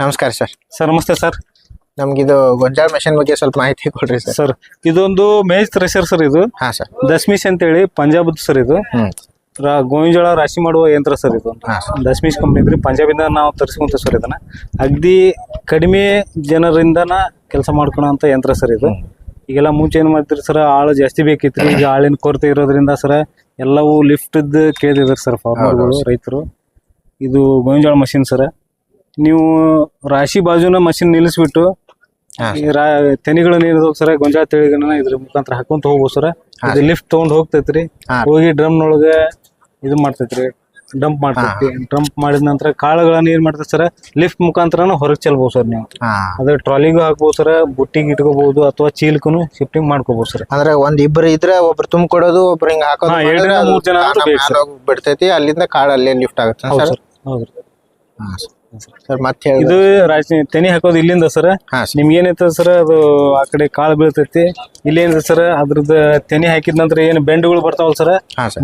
ನಮಸ್ಕಾರ sir. Sir ನಮಸ್ತೆ sir. ನಮ್ಗಿದು ಗೊಂಜಾಳ ಮೆಷಿನ್ ಬಗ್ಗೆ ಸ್ವಲ್ಪ ಮಾಹಿತಿ ಕೊಡ್ರಿ ಸರ್. ಸರ್ ಇದೊಂದು ಮೇಜ್ ಥ್ರೆಷರ್ ಸರ್. ಇದು ಹಾ ಸರ್. ದಸ್ಮಿಶ್ ಅಂತೇಳಿ ಪಂಜಾಬ್ ಸರ್. ಇದು ಗೋವಿಂಜೋಳ ರಾಶಿ ಮಾಡುವ ಯಂತ್ರ ಸರ್. ಇದು ದಸ್ಮಿಶ್ ಕಂಪ್ನಿ ಇದ್ರಿ, ಪಂಜಾಬಿಂದ ನಾವು ತರಿಸ್ಕೊಂತ ಸರ್. ಇದನ್ನ ಅಗದಿ ಕಡಿಮೆ ಜನರಿಂದನ ಕೆಲಸ ಮಾಡ್ಕೊಳಂತ ಯಂತ್ರ ಸರ್ ಇದು. ಈಗೆಲ್ಲ ಮುಂಚೆ ಏನ್ ಮಾಡ್ತೀರಿ ಸರ್, ಆಳು ಜಾಸ್ತಿ ಬೇಕಿತ್ರಿ. ಈಗ ಆಳಿನ ಕೊರತೆ ಇರೋದ್ರಿಂದ ಸರ್ ಎಲ್ಲವೂ ಲಿಫ್ಟ್ ಕೇಳಿದಾರೆ ಸರ್ ಫಾರ್ಮರ್ಗಳು, ರೈತರು. ಇದು ಗೋವಿಂಜೋಳ ಮಷಿನ್ ಸರ್. ನೀವು ರಾಶಿ ಬಾಜುನ ಮಷಿನ್ ನಿಲ್ಲಿಸ್ಬಿಟ್ಟು ತೆನಿಗಳನ್ನ ಏನಿದಾವ್ ಸರ್, ಗೊಂಜಾಳ ತೆಳಿಗಳನ್ನ ಇದ್ರ ಮುಖಾಂತರ ಹಾಕೊಂತ ಹೋಗ್ಬೋದು ಸರ್. ಇದು ಲಿಫ್ಟ್ ತಗೊಂಡ್ ಹೋಗ್ತೈತ್ರಿ, ಹೋಗಿ ಡ್ರಮ್ನೊಳಗ ಇದು ಮಾಡ್ತೈತ್ರಿ, ಡಂಪ್ ಮಾಡ್ತೈತಿ. ಡಂಪ್ ಮಾಡಿದ ನಂತರ ಕಾಳುಗಳನ್ನ ಏನ್ ಮಾಡ್ತೈತಿ ಸರ್, ಲಿಫ್ಟ್ ಮುಖಾಂತರ ಹೊರಗೆ ಚೆಲ್ಬಹುದು ಸರ್. ನೀವು ಅದ್ರ ಟ್ರಾಲಿಗೂ ಹಾಕ್ಬೋದು ಸರ್, ಬುಟ್ಟಿಗೆ ಇಟ್ಕೋಬಹುದು ಅಥವಾ ಚೀಲಕ್ಕೂ ಶಿಫ್ಟಿಂಗ್ ಮಾಡ್ಕೋಬಹುದು ಸರ್. ಅಂದ್ರೆ ಒಂದ್ ಇಬ್ರು ಇದ್ರೆ ಒಬ್ರು ತುಂಬಿಕೊಡೋದು, ಒಬ್ರು ಹಿಂಗ ಹಾಕೋದು, 2 ಜನ ಬಿಡ್ತೈತಿ. ಅಲ್ಲಿಂದ ಕಾಳು ಅಲ್ಲೇ ಲಿಫ್ಟ್ ಆಗುತ್ತೆ ಸರ್. ಹೌದ್ರಿ ಸರ್. ಮತ್ತೆ ಇದು ತೆನಿ ಹಾಕೋದು ಇಲ್ಲಿಂದ ಸರ್. ನಿಮ್ಗೆ ಏನೈತ ಸರ್, ಅದು ಆ ಕಡೆ ಕಾಳು ಬೀಳ್ತೈತಿ. ಇಲ್ಲೇನಿದೆ ಸರ್, ಅದ್ರದ್ದು ತೆನಿ ಹಾಕಿದ ನಂತರ ಏನು ಬೆಂಡ್ಗಳು ಬರ್ತಾವಲ್ಲ ಸರ್,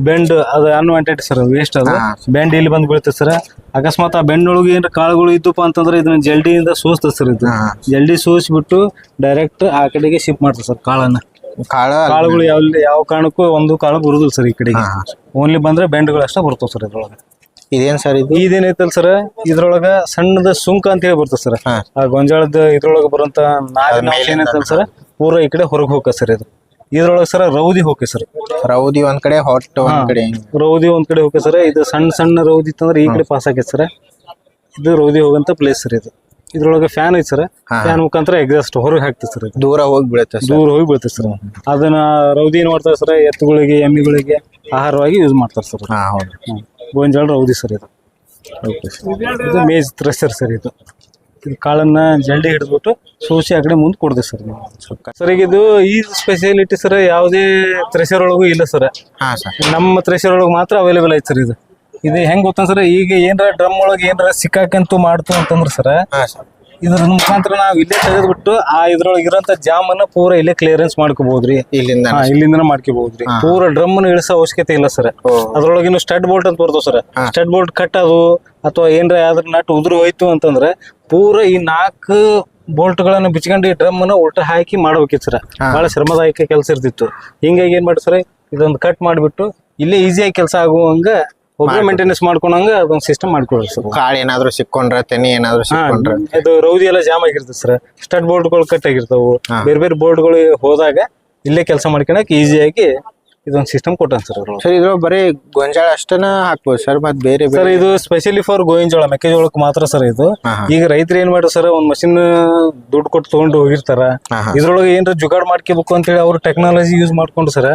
ಬೆಂಡ್ ಅದು ಅನ್ವಾಂಟೆಡ್ ಸರ್, ವೇಸ್ಟ್ ಅದು ಬೆಂಡ್ ಇಲ್ಲಿ ಬಂದು ಬೀಳ್ತೈತೆ ಸರ್. ಅಕಸ್ಮಾತ್ ಆ ಬೆಂಡೊಳಗೆ ಏನಾರ ಕಾಳುಗಳು ಇದ್ದಪ್ಪ ಅಂತಂದ್ರೆ ಇದನ್ನ ಜಲ್ಡಿಯಿಂದ ಸೋಸ್ತದೆ ಸರ್. ಇದು ಜಲ್ಡಿ ಸೋಸಿಬಿಟ್ಟು ಡೈರೆಕ್ಟ್ ಆ ಕಡೆಗೆ ಶಿಫ್ಟ್ ಮಾಡ್ತದೆ ಸರ್ ಕಾಳನ್ನ. ಕಾಳುಗಳು ಯಾವ ಕಾರಣಕ್ಕೂ ಒಂದು ಕಾಳು ಬರುದಿಲ್ಲ ಸರ್ ಈ ಕಡೆಗೆ. ಓನ್ಲಿ ಬಂದ್ರೆ ಬೆಂಡ್ಗಳು ಅಷ್ಟೇ ಬರ್ತಾವ ಸರ್ ಇದ್ರೊಳಗೆ. ಇದೇನ್ ಸರ್ ಇದು? ಇದೇನೈತಲ್ ಸರ್, ಇದ್ರೊಳಗ ಸಣ್ಣದ ಸುಂಕ ಅಂತ ಹೇಳಿ ಬರ್ತದೆ ಸರ್. ಆ ಗೊಂಜಾಳದ ಇದ್ರೊಳಗ ಬರುವಂತ ಏನೈತಲ್ ಸರ್, ಪೂರ ಈ ಕಡೆ ಹೊರಗೆ ಹೋಗ ಸರ್. ಇದು ಇದ್ರೊಳಗ ಸರ್ ರೌದಿ ಹೋಕೆ ಸರ್. ರೌದಿ ಒಂದ್ ಕಡೆ, ಹೊಟ್ಟು ಒಂದ್ ಕಡೆ, ರೌದಿ ಒಂದ್ ಕಡೆ ಹೋಕೆ ಸರ್. ಇದು ಸಣ್ಣ ರೌದಿ ಇತ್ತಂದ್ರೆ ಈ ಕಡೆ ಪಾಸ್ ಆಗೈತೆ ಸರ್. ಇದು ರೌದಿ ಹೋಗಂತ ಪ್ಲೇಸ್ ಸರ್. ಇದು ಇದ್ರೊಳಗೆ ಫ್ಯಾನ್ ಐತಿ ಸರ್. ಫ್ಯಾನ್ ಮುಖಾಂತರ ಎಕ್ಸಾಸ್ಟ್ ಹೊರಗೆ ಹಾಕ್ತದೆ ಸರ್. ದೂರ ಹೋಗಿ ಬೀಳುತ್ತೆ, ದೂರ ಹೋಗಿ ಬೀಳುತ್ತೆ ಸರ್. ಅದನ್ನ ರೌದಿ ಏನ್ ಮಾಡ್ತಾರೆ ಸರ್, ಎತ್ತುಗಳಿಗೆ ಎಮ್ಮಿಗಳಿಗೆ ಆಹಾರವಾಗಿ ಯೂಸ್ ಮಾಡ್ತಾರೆ ಸರ್. ಗೋವಿಂಜೋಳ ರೌದಿ ಸರ್ ಇದು. ಇದು ಮೇಜ್ ಥ್ರೆಷರ್ ಸರ್. ಇದು ಕಾಳನ್ನ ಜಲ್ಡಿ ಹಿಡಿದ್ಬಿಟ್ಟು ಸೋಸಿ ಆ ಕಡೆ ಮುಂದೆ ಕೊಡ್ದೆ ಸರ್ ನೀವು ಸರ್. ಈಗ ಇದು ಈ ಸ್ಪೆಷಾಲಿಟಿ ಸರ್ ಯಾವುದೇ ಥ್ರೆಷರ್ ಒಳಗೂ ಇಲ್ಲ ಸರ್. ನಮ್ಮ ಥ್ರೆಷರ್ ಒಳಗೆ ಮಾತ್ರ ಅವೈಲೇಬಲ್ ಐತೆ ಸರ್. ಇದು ಹೆಂಗ್ ಗೊತ್ತ ಸರ್, ಈಗ ಏನಾರ ಡ್ರಮ್ ಒಳಗೆ ಏನಾರ ಸಿಕ್ಕಾಕಂತೂ ಮಾಡ್ತು ಅಂತಂದ್ರ ಸರ್, ಇದ್ರ ಮುಖಾಂತರ ನಾವ್ ಇಲ್ಲೇ ತೆಗೆದ್ಬಿಟ್ಟು ಆ ಇದ್ರೊಳಗೆ ಇರೋಂತ ಜಾಮ್ ಅನ್ನ ಪೂರ ಇಲ್ಲೇ ಕ್ಲಿಯರೆನ್ಸ್ ಮಾಡ್ಕೋಬಹುದ್ರಿ. ಇಲ್ಲಿಂದ ಮಾಡ್ಕೋಬಹುದ್ರಿ. ಪೂರ ಡ್ರಮ್ ಅನ್ನು ಇಳಿಸೋ ಅವಶ್ಯಕತೆ ಇಲ್ಲ ಸರ್. ಅದ್ರೊಳಗಿನ ಸ್ಟಡ್ ಬೋಲ್ಟ್ ಅಂತ ಬರ್ತಾವ ಸರ್. ಸ್ಟಡ್ ಬೋಲ್ಟ್ ಕಟ್ಟೋದು ಅಥವಾ ಏನ್ರ ಯಾವ್ದ್ರ ನಟ್ ಉದುರು ಹೋಯ್ತು ಅಂತಂದ್ರೆ ಪೂರ ಈ 4 ಬೋಲ್ಟ್ ಗಳನ್ನ ಬಿಚ್ಕೊಂಡು ಈ ಡ್ರಮ್ ಅನ್ನ ಉಲ್ಟಾ ಹಾಕಿ ಮಾಡ್ಬೇಕಿತ್ತು ಸರ್. ಬಹಳ ಶ್ರಮದಾಯಕ ಕೆಲಸ ಇರ್ತಿತ್ತು. ಹಿಂಗಾಗಿ ಏನ್ ಮಾಡಿ ಸರ್, ಇದೊಂದು ಕಟ್ ಮಾಡ್ಬಿಟ್ಟು ಇಲ್ಲೇ ಈಸಿಯಾಗಿ ಕೆಲಸ ಆಗುವಂಗ ಒಬ್ಬರೇ ಮೇಂಟೆನೆನ್ಸ್ ಮಾಡ್ಕೊಂಡಂಗ ಅದೊಂದು ಸಿಸ್ಟಮ್ ಮಾಡ್ಕೊಳ್ಳಿ ಸರ್. ಕಾಳು ಏನಾದ್ರು ಸಿಕ್ಕೊಂಡ್ರೆ, ತೆನಿ ಏನಾದ್ರು ಸಿಕ್ಕೊಂಡ್ರೆ, ಇದು ರೌದಿ ಎಲ್ಲ ಜಾಮ್ ಆಗಿರ್ತದೆ ಸರ್. ಸ್ಟಡ್ ಬೋಲ್ಟ್ ಗಳು ಕಟ್ ಆಗಿರ್ತಾವು. ಬೇರೆ ಬೇರೆ ಬೋಲ್ಟ್ ಗಳು ಹೋದಾಗ ಇಲ್ಲೇ ಕೆಲಸ ಮಾಡ್ಕೊಳಕ್ ಈಸಿಯಾಗಿ ಇದೊಂದು ಸಿಸ್ಟಮ್ ಕೊಟ್ಟಾನ ಸರ್. ಸರ್ ಇದ್ರ ಬರೀ ಗೋವಿಂಜೋಳ ಅಷ್ಟನ ಹಾಕ್ಬೋದು ಸರ್, ಮತ್ತೆ ಬೇರೆ ಸರ್ ಇದು ಸ್ಪೆಷಲಿ ಫಾರ್ ಗೋವಿಂಜೋಳ, ಮೆಕ್ಕೆಜೋಳಕ್ಕೆ ಮಾತ್ರ ಸರ್. ಇದು ಈಗ ರೈತರು ಏನ್ ಮಾಡ್ರಿ ಸರ್, ಒಂದ್ ಮಷಿನ್ ದುಡ್ಡು ಕೊಟ್ಟು ತಗೊಂಡು ಹೋಗಿರ್ತಾರ. ಇದ್ರೊಳಗೆ ಏನ್ರ ಜುಗಾಡ್ ಮಾಡ್ಕೋಬೇಕು ಅಂತ ಹೇಳಿ ಅವ್ರು ಟೆಕ್ನಾಲಜಿ ಯೂಸ್ ಮಾಡ್ಕೊಂಡು ಸರ್,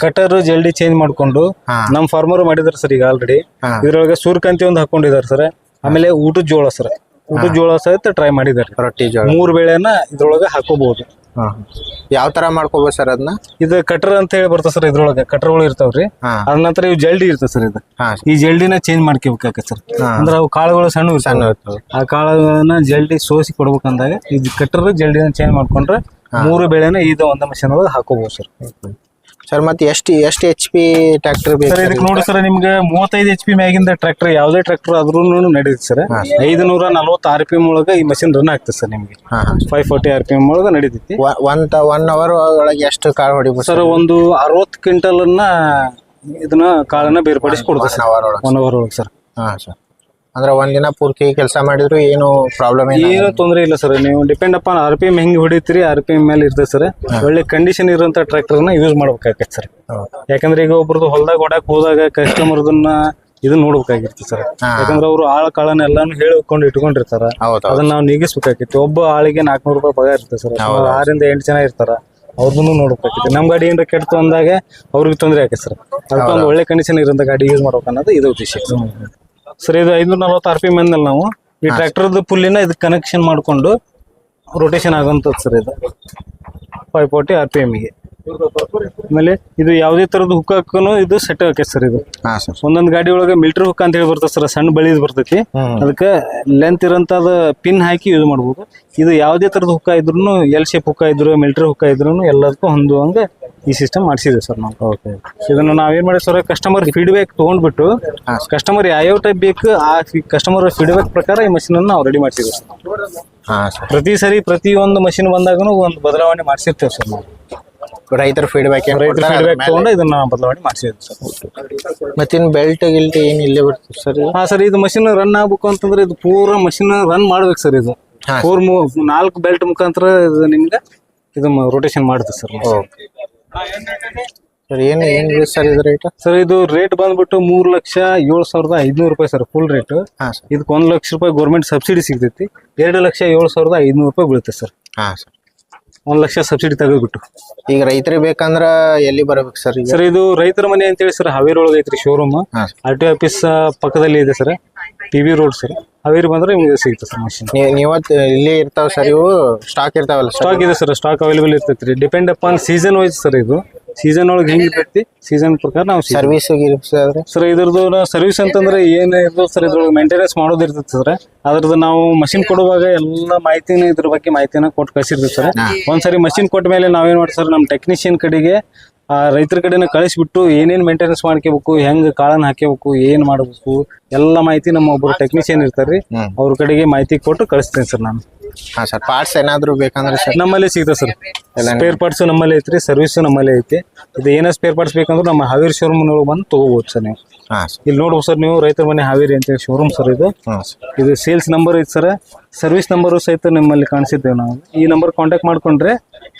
ಕಟರ್ ಜಲ್ದಿ ಚೇಂಜ್ ಮಾಡ್ಕೊಂಡು ನಮ್ ಫಾರ್ಮರ್ ಮಾಡಿದಾರೆ ಸರ್. ಈಗ ಆಲ್ರೆಡಿ ಇದ್ರೊಳಗೆ ಸೂರ್ಯಕಾಂತಿ ಒಂದು ಹಾಕೊಂಡಿದಾರೆ ಸರ್. ಆಮೇಲೆ ಊಟದ ಜೋಳ ಸರ್, ಊಟದ ಜೋಳ ಸಹಿತ ಟ್ರೈ ಮಾಡಿದಾರೆ. ರೊಟ್ಟಿ ಜೋಳ 3 ಬೇಳೆನ ಇದ್ರೊಳಗೆ ಹಾಕೋಬಹುದು. ಯಾವ ತರ ಮಾಡ್ಕೋಬಹುದು ಸರ್ ಅದನ್ನ? ಇದು ಕಟರ್ ಅಂತ ಹೇಳಿ ಬರ್ತದೆ ಸರ್. ಇದ್ರೊಳಗೆ ಕಟರ್ಗಳು ಇರ್ತಾವ್ರಿ. ಅದ ನಂತರ ಇವು ಜಲ್ಡಿ ಇರ್ತದೆ ಸರ್. ಇದು ಈ ಜಲ್ಡಿನ ಚೇಂಜ್ ಮಾಡ್ಕೋಬೇಕಾಗತ್ತೆ ಸರ್. ಅಂದ್ರೆ ಅವು ಕಾಳುಗಳು ಸಣ್ಣ ಇರ್ತವೆ. ಆ ಕಾಳುಗಳನ್ನ ಜಲ್ದಿ ಸೋಸಿ ಕೊಡ್ಬೇಕಂದಾಗ ಇದು ಕಟರ್ ಜಲ್ಡಿನ ಚೇಂಜ್ ಮಾಡ್ಕೊಂಡ್ರೆ 3 ಬೇಳೆನ ಇದು ಒಂದ ಮಷೀನ್ ಒಳಗೆ ಹಾಕೋಬಹುದು ಸರ್. ಸರ್ ಮತ್ತೆ ಎಷ್ಟು HP ಟ್ರ್ಯಾಕ್ಟರ್ ಬೇಕು ಸರ್? ಇದಕ್ಕೆ ನೋಡಿ ಸರ್, ನಿಮ್ಗೆ 35 HP ಮ್ಯಾಗಿಂದ ಟ್ರ್ಯಾಕ್ಟರ್ ಯಾವ್ದೇ ಟ್ರ್ಯಾಕ್ಟರ್ ಆದ್ರೂ ನಡೀತದೆ ಸರ್. 540 RPM ಒಳಗೆ ಈ ಮಷಿನ್ ರನ್ ಆಗ್ತದೆ ಸರ್. ನಿಮ್ಗೆ 540 RPM ಒಳಗೆ ನಡೀತೈತಿ. 1 ಅವರ್ ಒಳಗೆ ಎಷ್ಟು ಕಾಳು ಹೊಡಿಬೋದು ಸರ್? ಒಂದು 60 ಕ್ವಿಂಟಲ್ ಇದನ್ನ ಕಾಳನ್ನ ಬೇರ್ಪಡಿಸಿ ಕೊಡ್ತದೆ ಸರ್ 1 ಅವರ್ ಒಳಗೆ ಸರ್. ಅಂದ್ರೆ ಒಂದಿನ ಪೂರ್ತಿ ಕೆಲಸ ಮಾಡಿದ್ರು ಏನು ಪ್ರಾಬ್ಲಮ್ ಏನು ತೊಂದರೆ ಇಲ್ಲ ಸರ್. ನೀವು ಡಿಪೆಂಡ್ ಅಪಾನ್ RPM ಹೆಂಗ್ ಹೊಡಿತೀರಿ, RPM ಮೇಲೆ ಇರ್ತದೆ ಸರ್. ಒಳ್ಳೆ ಕಂಡೀಷನ್ ಇರುವಂತ ಟ್ರ್ಯಾಕ್ಟರ್ ನ ಯೂಸ್ ಮಾಡ್ಬೇಕಾಗತ್ತೆ ಸರ್. ಯಾಕಂದ್ರೆ ಈಗ ಒಬ್ರದ್ದು ಹೊಲದಾಗ ಹೊಡಕ್ ಹೋದಾಗ ಕಸ್ಟಮರ್ದನ್ನ ಇದನ್ನ ನೋಡ್ಬೇಕಾಗಿರ್ತದೆ ಸರ್. ಯಾಕಂದ್ರೆ ಅವರು ಆಳ ಕಾಳನ್ನೆಲ್ಲಾನು ಹೇಳ್ಕೊಂಡು ಇಟ್ಕೊಂಡಿರ್ತಾರ. ಅದನ್ನ ನಾವು ನೀಗಿಸ್ಬೇಕಾಗಿತ್ತು. ಒಬ್ಬ ಆಳಿಗೆ 400 ರೂಪಾಯಿ ಪಗಾರ ಇರ್ತದೆ ಸರ್. 6 ಇಂದ 8 ಜನ ಇರ್ತಾರ. ಅವ್ರದ್ದು ನೋಡ್ಬೇಕಾಗಿತ್ತು. ನಮ್ ಗಾಡಿ ಏನಾರ ಕೆಡ್ತು ಅಂದಾಗ ಅವ್ರಿಗೆ ತೊಂದರೆ ಆಕೈತೆ ಸರ್. ಅದಕ್ಕೊಂದು ಒಳ್ಳೆ ಕಂಡೀಷನ್ ಇರೋಂತ ಗಾಡಿ ಯೂಸ್ ಮಾಡ್ಬೇಕು ಅನ್ನೋದು ಇದು ಉದ್ದೇಶ ಸರ್. ಇದು 540 RPM ಮೇಲೆ ನಾವು ಈ ಟ್ರ್ಯಾಕ್ಟರ್ದ ಪುಲ್ಲಿನ ಇದಕ್ಕೆ ಕನೆಕ್ಷನ್ ಮಾಡ್ಕೊಂಡು ರೊಟೇಷನ್ ಆಗುವಂಥದ್ದು ಸರ್. ಇದು 540 RPM ಗೆ ಆಮೇಲೆ ಇದು ಯಾವುದೇ ತರದ ಹುಕ್ ಹಾಕನು ಇದು ಸೆಟ್ ಆಕೈತಿ ಸರ್ ಇದು. ಹಾ ಸರ್. ಒಂದೊಂದು ಗಾಡಿ ಒಳಗೆ ಮಿಲಿಟರಿ ಹುಕ್ ಅಂತ ಹೇಳಿ ಬರ್ತದೆ ಸರ್, ಸಣ್ಣ ಬಳಿದ್ ಬರ್ತೈತಿ. ಅದಕ್ಕೆ ಲೆಂತ್ ಇರೋಂಥದ್ದು ಪಿನ್ ಹಾಕಿ ಯೂಸ್ ಮಾಡ್ಬೋದು. ಇದು ಯಾವುದೇ ತರದ ಹುಕ್ಕ ಇದ್ರು, ಎಲ್ ಶೇಪ್ ಹುಕ್ಕ ಇದ್ರು, ಮಿಲಿಟರಿ ಹುಕ್ಕ ಇದ್ರು ಎಲ್ಲದಕ್ಕೂ ಹೊಂದುವಂಗೆ ಈ ಸಿಸ್ಟಮ್ ಮಾಡಿಸಿದೆ ಸರ್ ನಾವು. ಓಕೆ. ಇದನ್ನು ನಾವೇನ್ ಮಾಡಿ ಸರ್, ಕಸ್ಟಮರ್ ಫೀಡ್ಬ್ಯಾಕ್ ತಗೊಂಡ್ಬಿಟ್ಟು ಕಸ್ಟಮರ್ ಯಾವ್ಯಾವ ಟೈಪ್ ಬೇಕು ಆ ಕಸ್ಟಮರ್ ಫೀಡ್ಬ್ಯಾಕ್ ಪ್ರಕಾರ ಈ ಮಷೀನ್ ನಾವು ರೆಡಿ ಮಾಡ್ಸಿದ್ವಿ ಸರ್. ಹಾ ಸರ್. ಪ್ರತಿ ಸರಿ ಪ್ರತಿಯೊಂದು ಮಷೀನ್ ಬಂದಾಗೂ ಒಂದು ಬದಲಾವಣೆ ಮಾಡಿಸಿರ್ತೇವೆ ಸರ್ ನಾವು. ರೈತರ ಫೀಡ್ಬ್ಯಾಕ್ ತಗೊಂಡು ಇದನ್ನ ಬದಲಾವಣೆ ಮಾಡಿಸಿದ್ವಿ ಸರ್. ಮತ್ತಿನ್ ಬೆಲ್ಟ್ ಗಿಲ್ಟ್ ಏನ್ ಇಲ್ಲೇ ಬರ್ತದೆ ಸರ್? ಹಾ ಸರ್, ಇದು ಮಷೀನ್ ರನ್ ಆಗ್ಬೇಕು ಅಂತಂದ್ರೆ ಇದು ಪೂರಾ ಮಷೀನ್ ರನ್ ಮಾಡ್ಬೇಕು ಸರ್. ಇದು 4 ಬೆಲ್ಟ್ ಮುಖಾಂತರ ಇದು ನಿಮ್ಗೆ ಇದು ರೊಟೇಷನ್ ಮಾಡುತ್ತೆ ಸರ್. ಸರ್ ಏನ್ ಸರ್ ಇದು ರೇಟ್? ಸರ್ ಇದು ರೇಟ್ ಬಂದ್ಬಿಟ್ಟು 3,07,500 ರೂಪಾಯಿ ಸರ್ ಫುಲ್ ರೇಟ್. ಇದಕ್ಕೆ 1 ಲಕ್ಷ ರೂಪಾಯಿ ಗೌರ್ಮೆಂಟ್ ಸಬ್ಸಿಡಿ ಸಿಗ್ತೈತಿ. 2,07,500 ರೂಪಾಯಿ ಬೀಳುತ್ತೆ ಸರ್. ಹಾ ಸರ್. 1 ಲಕ್ಷ ಸಬ್ಸಿಡಿ ತೆಗೆದ್ಬಿಟ್ಟು. ಈಗ ರೈತರಿಗೆ ಬೇಕಂದ್ರ ಎಲ್ಲಿ ಬರ್ಬೇಕು ಸರ್? ಸರ್ ಇದು ರೈತರ ಮನೆ ಅಂತೇಳಿ ಸರ್ ಹಾವೇರಿ ಒಳಗೆ ಐತ್ರಿ ಶೋರೂಮ್. RTO ಆಫೀಸ್ ಪಕ್ಕದಲ್ಲಿ ಇದೆ sir, PV road sir. Haveri ಬಂದ್ರೆ ನಿಮ್ಗೆ ಸಿಗುತ್ತೆ ಸರ್ ಮಷೀನ್. ನೀವತ್ ಇಲ್ಲಿ ಇರ್ತಾವ ಸರ್, ಇವು ಸ್ಟಾಕ್ ಇರ್ತಾವಲ್ಲ? ಸ್ಟಾಕ್ ಇದೆ ಸರ್, ಸ್ಟಾಕ್ ಅವೈಲೇಬಲ್ ಇರ್ತೈತ್ರಿ. Depend upon season wise sir. ಇದು ಸೀಸನ್ ಒಳಗೆ ಹೆಂಗಿರ್ತೈತಿ ಸೀಸನ್ ಪ್ರಕಾರ ನಾವು ಸರ್ವಿಸ್ ಸರ್. ಇದ್ರದ್ದು ಸರ್ವಿಸ್ ಅಂತಂದ್ರೆ ಏನ್ ಇರ್ತದೆ ಸರ್, ಇದ್ರೊಳಗೆ ಮೇಂಟೆನೆನ್ಸ್ ಮಾಡೋದು ಇರ್ತೈತಿ ಸರ್. ಅದ್ರದ್ದು ನಾವು ಮಷಿನ್ ಕೊಡುವಾಗ ಎಲ್ಲ ಮಾಹಿತಿನ ಇದ್ರ ಬಗ್ಗೆ ಮಾಹಿತಿನ ಕೊಟ್ಟು ಕಳಿಸಿರ್ತೀವಿ ಸರ್. ಒಂದ್ಸರಿ ಮಷಿನ್ ಕೊಟ್ಟ ಮೇಲೆ ನಾವೇನ್ ಮಾಡಿ ಸರ್, ನಮ್ಮ ಟೆಕ್ನಿಷಿಯನ್ ಕಡೆಗೆ ರೈತರ ಕಡೆನ ಕಳಿಸ್ಬಿಟ್ಟು ಏನೇನ್ ಮೇಂಟೆನೆನ್ಸ್ ಮಾಡ್ಕೋಬೇಕು, ಹೆಂಗ್ ಕಾಳನ್ನ ಹಾಕಬೇಕು, ಏನ್ ಮಾಡಬೇಕು ಎಲ್ಲ ಮಾಹಿತಿ ನಮ್ಮ ಒಬ್ಬರು ಟೆಕ್ನಿಷಿಯನ್ ಇರ್ತಾರ್ರಿ, ಅವ್ರ ಕಡೆಗೆ ಮಾಹಿತಿ ಕೊಟ್ಟು ಕಳಿಸ್ತೇನೆ ಸರ್ ನಾನು. ಹಾ ಸರ್. ಪಾರ್ಟ್ಸ್ ಏನಾದ್ರು ಬೇಕಂದ್ರೆ ಸರ್ ನಮ್ಮಲ್ಲಿ ಸಿಗ್ತದೆ ಸರ್. ಸ್ಪೇರ್ ಪಾರ್ಟ್ಸ್ ನಮ್ಮಲ್ಲಿ ಐತ್ರಿ, ಸರ್ವಿಸ್ ನಮ್ಮಲ್ಲಿ ಐತಿ. ಇದು ಏನೋ ಸ್ಪೇರ್ ಪಾರ್ಟ್ಸ್ ಬೇಕಂದ್ರೆ ನಮ್ಮ ಹಾವೇರಿ ಶೋರೂಮ್ ಬಂದು ತಗೋಬಹುದು ಸರ್ ನೀವು. ಇಲ್ಲಿ ನೋಡ್ಬೋದು ಸರ್ ನೀವು, ರೈತರ ಮನೆ ಹಾವೇರಿ ಅಂತ ಶೋರೂಮ್ ಸರ್ ಇದು. ಇದು ಸೇಲ್ಸ್ ನಂಬರ್ ಐತಿ ಸರ್, ಸರ್ವಿಸ್ ನಂಬರ್ ಸಹಿತ ನಿಮ್ಮಲ್ಲಿ ಕಾಣಿಸಿದ್ದೇವೆ ನಾವು. ಈ ನಂಬರ್ ಕಾಂಟ್ಯಾಕ್ಟ್ ಮಾಡ್ಕೊಂಡ್ರೆ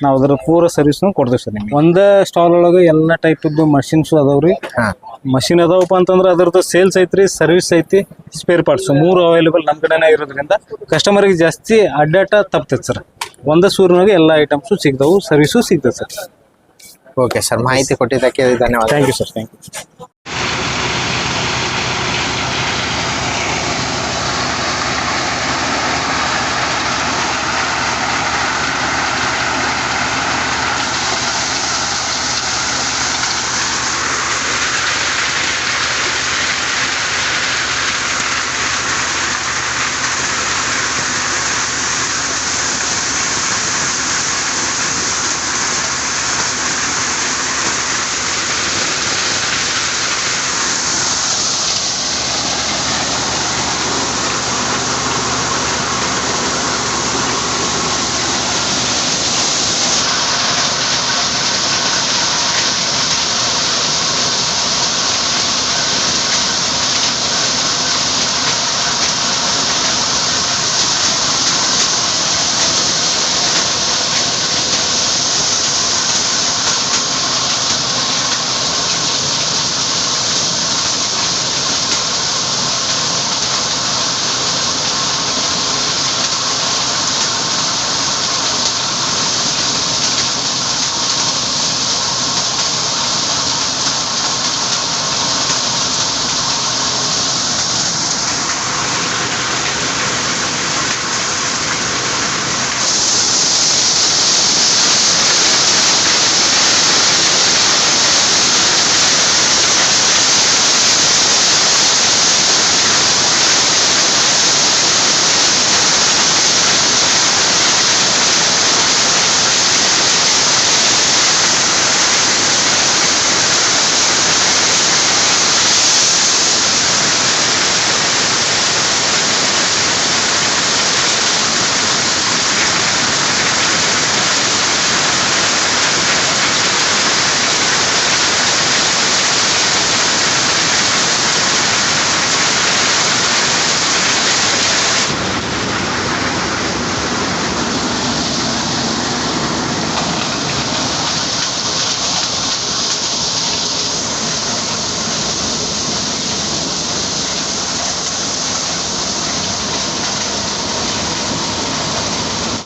ನಾವು ಅದರ ಪೂರ ಸರ್ವಿಸ್ ಕೊಡ್ತೇವೆ ಸರ್ ನಿಮ್ಗೆ. ಒಂದೇ ಸ್ಟಾಲ್ ಒಳಗೆ ಎಲ್ಲ ಟೈಪ್ ಇದ್ದು ಮಷಿನ್ಸ್ ಅದಾವ್ರಿ. ಮಷಿನ್ ಅದಾವಪ್ಪ ಅಂತಂದ್ರೆ ಅದರದ್ದು ಸೇಲ್ಸ್ ಐತ್ರಿ, ಸರ್ವಿಸ್ ಐತಿ, ಸ್ಪೇರ್ ಪಾರ್ಟ್ಸ್ 3 ಅವೈಲೇಬಲ್ ನಮ್ಮ ಕಡೆನೇ ಇರೋದ್ರಿಂದ ಕಸ್ಟಮರ್ಗೆ ಜಾಸ್ತಿ ಅಡ್ಡಾಟ ತಪ್ತೈತೆ ಸರ್. ಒಂದೇ ಸೂರಿನಾಗೆ ಎಲ್ಲ ಐಟಮ್ಸು ಸಿಗ್ತಾವು, ಸರ್ವಿಸು ಸಿಗ್ತದೆ ಸರ್. ಓಕೆ ಸರ್, ಮಾಹಿತಿ ಕೊಟ್ಟಿದ್ದಕ್ಕೆ ಧನ್ಯವಾದ. Thank you sir. Thank you.